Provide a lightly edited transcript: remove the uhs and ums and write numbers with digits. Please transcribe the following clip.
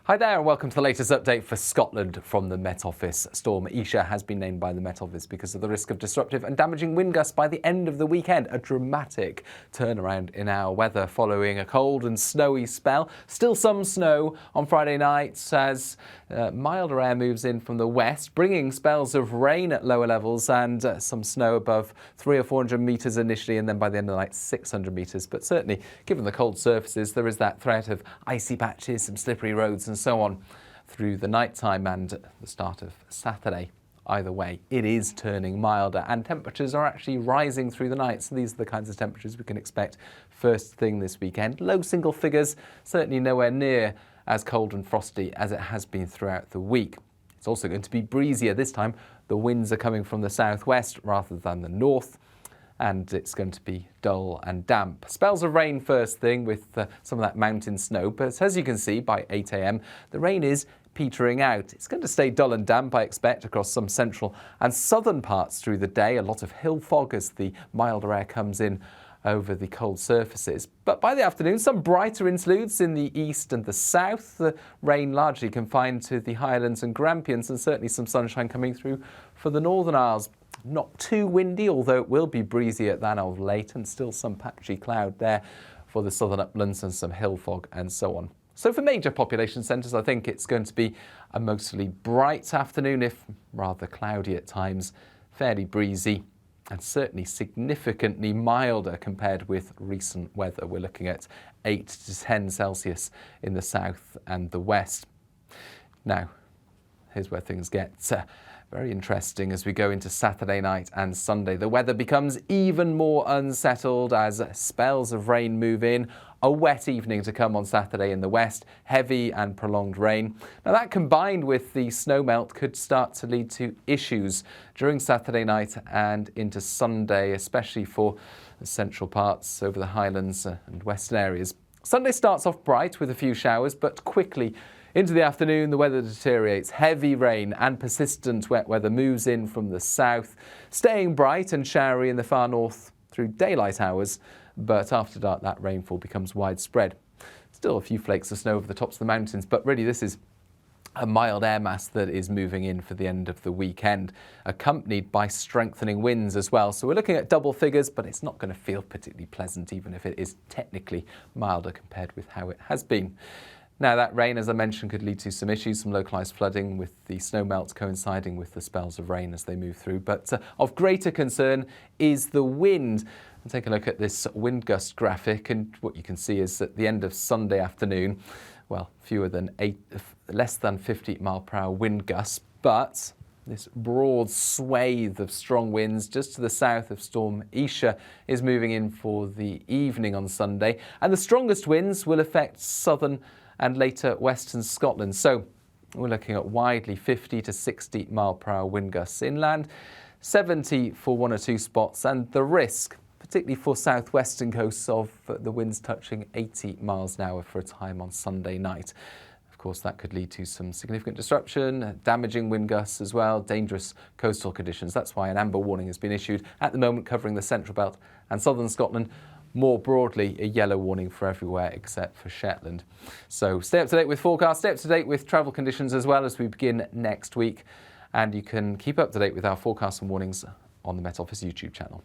Hi there and welcome to the latest update for Scotland from the Met Office. Storm Isha has been named by the Met Office because of the risk of disruptive and damaging wind gusts by the end of the weekend. A dramatic turnaround in our weather following a cold and snowy spell. Still some snow on Friday night as milder air moves in from the west, bringing spells of rain at lower levels and some snow above 300 or 400 metres initially, and then by the end of the night 600 metres. But certainly, given the cold surfaces, there is that threat of icy patches, some slippery roads and so on through the night time and the start of Saturday. Either way, it is turning milder and temperatures are actually rising through the night. So these are the kinds of temperatures we can expect first thing this weekend. Low single figures, certainly nowhere near as cold and frosty as it has been throughout the week. It's also going to be breezier this time. The winds are coming from the southwest rather than the north, and it's going to be dull and damp. Spells of rain first thing with some of that mountain snow, but as you can see by 8 a.m, the rain is petering out. It's going to stay dull and damp, I expect, across some central and southern parts through the day. A lot of hill fog as the milder air comes in over the cold surfaces. But by the afternoon, some brighter interludes in the east and the south. The rain largely confined to the Highlands and Grampians, and certainly some sunshine coming through for the Northern Isles. Not too windy, although it will be breezier than of late, and still some patchy cloud there for the southern uplands and some hill fog and so on. So for major population centres, I think it's going to be a mostly bright afternoon, if rather cloudy at times, fairly breezy, and certainly significantly milder compared with recent weather. We're looking at 8 to 10 Celsius in the south and the west. Now, here's where things get very interesting as we go into Saturday night and Sunday. The weather becomes even more unsettled as spells of rain move in. A wet evening to come on Saturday in the west, heavy and prolonged rain. Now that combined with the snowmelt could start to lead to issues during Saturday night and into Sunday, especially for the central parts over the Highlands and western areas. Sunday starts off bright with a few showers, but quickly into the afternoon, the weather deteriorates. Heavy rain and persistent wet weather moves in from the south, staying bright and showery in the far north through daylight hours, but after dark that rainfall becomes widespread. Still a few flakes of snow over the tops of the mountains, but really this is a mild air mass that is moving in for the end of the weekend, accompanied by strengthening winds as well. So we're looking at double figures, but it's not going to feel particularly pleasant, even if it is technically milder compared with how it has been. Now that rain, as I mentioned, could lead to some issues, some localised flooding with the snow melt coinciding with the spells of rain as they move through. But of greater concern is the wind. And take a look at this wind gust graphic, and what you can see is at the end of Sunday afternoon, well, less than 50 mile per hour wind gusts, but this broad swathe of strong winds just to the south of Storm Isha is moving in for the evening on Sunday. And the strongest winds will affect southern and later western Scotland. So we're looking at widely 50 to 60 mile per hour wind gusts inland, 70 for one or two spots, and the risk, particularly for southwestern coasts, of the winds touching 80 miles an hour for a time on Sunday night. Of course, that could lead to some significant disruption, damaging wind gusts as well, dangerous coastal conditions. That's why an amber warning has been issued at the moment covering the central belt and southern Scotland. More broadly, a yellow warning for everywhere except for Shetland. So stay up to date with forecasts, stay up to date with travel conditions as well as we begin next week. And you can keep up to date with our forecasts and warnings on the Met Office YouTube channel.